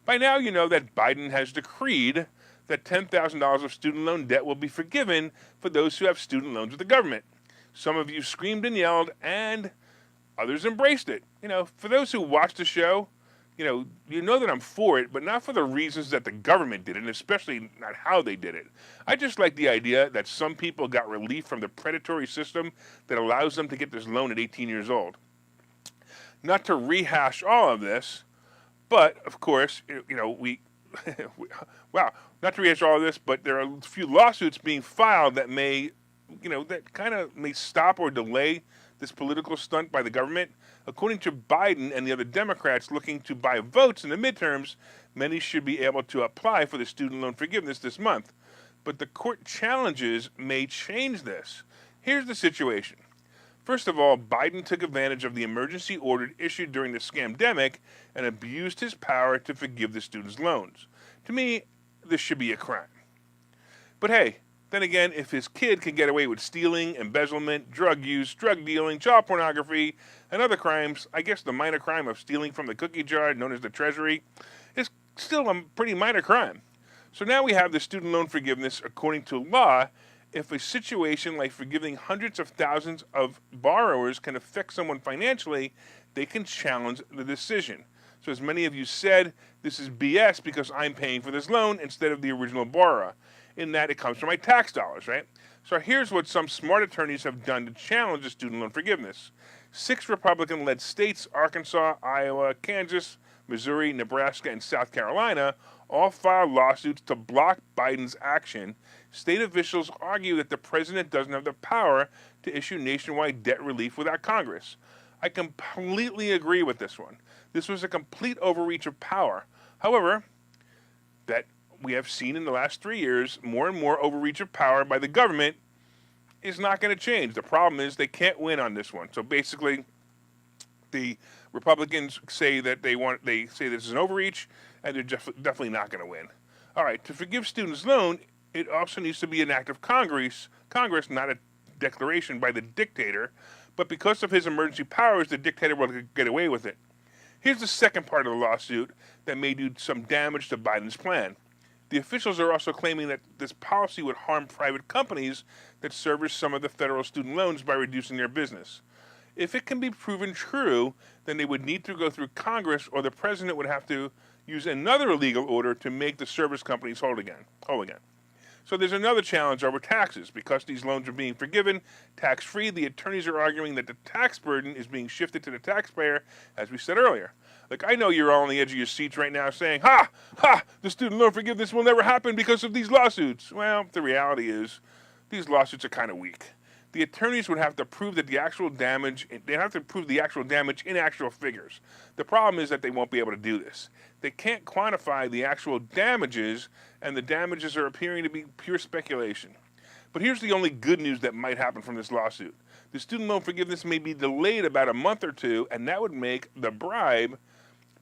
By now, you know that Biden has decreed that $10,000 of student loan debt will be forgiven for those who have student loans with the government. Some of you screamed and yelled, and others embraced it. For those who watch the show, you know that I'm for it, but not for the reasons that the government did it, and especially not how they did it. I just like the idea that some people got relief from the predatory system that allows them to get this loan at 18 years old. Not to rehash all of this, but of course, wow, not to rehash all of this, but there are a few lawsuits being filed that may, that kind of may stop or delay this political stunt by the government. According to Biden and the other Democrats looking to buy votes in the midterms, many should be able to apply for the student loan forgiveness this month. But the court challenges may change this. Here's the situation. First of all, Biden took advantage of the emergency order issued during the scamdemic and abused his power to forgive the students' loans. To me, this should be a crime. But hey, then again, if his kid can get away with stealing, embezzlement, drug use, drug dealing, child pornography, and other crimes, I guess the minor crime of stealing from the cookie jar known as the Treasury is still a pretty minor crime. So now we have the student loan forgiveness according to law. If a situation like forgiving hundreds of thousands of borrowers can affect someone financially, they can challenge the decision. So as many of you said, this is BS because I'm paying for this loan instead of the original borrower, in that it comes from my tax dollars, right? So here's what some smart attorneys have done to challenge the student loan forgiveness. 6 Republican-led states, Arkansas, Iowa, Kansas, Missouri, Nebraska, and South Carolina, all filed lawsuits to block Biden's action. State officials argue that the president doesn't have the power to issue nationwide debt relief without Congress. I completely agree with this one. This was a complete overreach of power. However, that we have seen in the last 3 years, more and more overreach of power by the government is not going to change. The problem is they can't win on this one. So basically, the Republicans say that they say this is an overreach, and they're definitely not going to win. All right, to forgive students' loan, it also needs to be an act of Congress, not a declaration by the dictator. But because of his emergency powers, the dictator will get away with it. Here's the second part of the lawsuit that may do some damage to Biden's plan. The officials are also claiming that this policy would harm private companies that service some of the federal student loans by reducing their business. If it can be proven true, then they would need to go through Congress, or the president would have to use another legal order to make the service companies whole again. So there's another challenge over taxes. Because these loans are being forgiven tax-free, the attorneys are arguing that the tax burden is being shifted to the taxpayer, as we said earlier. Like, I know you're all on the edge of your seats right now saying, the student loan forgiveness will never happen because of these lawsuits. Well, the reality is these lawsuits are kind of weak. The attorneys would have to prove that the actual damage in actual figures. The problem is that they won't be able to do this. They can't quantify the actual damages, and the damages are appearing to be pure speculation. But here's the only good news that might happen from this lawsuit. The student loan forgiveness may be delayed about a month or two, and that would make the bribe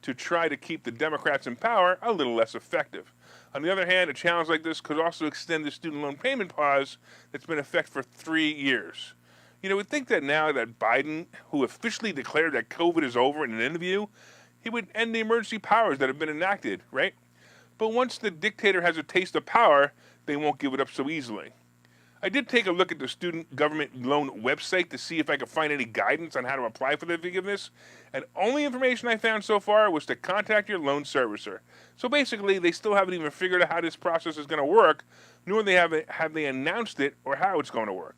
to try to keep the Democrats in power a little less effective. On the other hand, a challenge like this could also extend the student loan payment pause that's been in effect for 3 years. We'd think that now that Biden, who officially declared that COVID is over in an interview, he would end the emergency powers that have been enacted, right? But once the dictator has a taste of power, they won't give it up so easily. I did take a look at the student government loan website to see if I could find any guidance on how to apply for the forgiveness, and only information I found so far was to contact your loan servicer. So basically, they still haven't even figured out how this process is going to work, nor have they announced it or how it's going to work.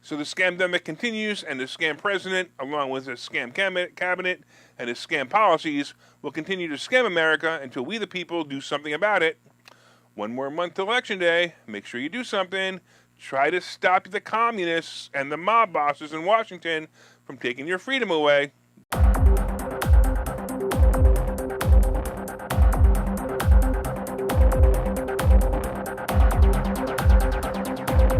So the scamdemic continues, and the scam president, along with his scam cabinet and his scam policies, will continue to scam America until we the people do something about it. 1 more month to Election Day. Make sure you do something. Try to stop the communists and the mob bosses in Washington from taking your freedom away.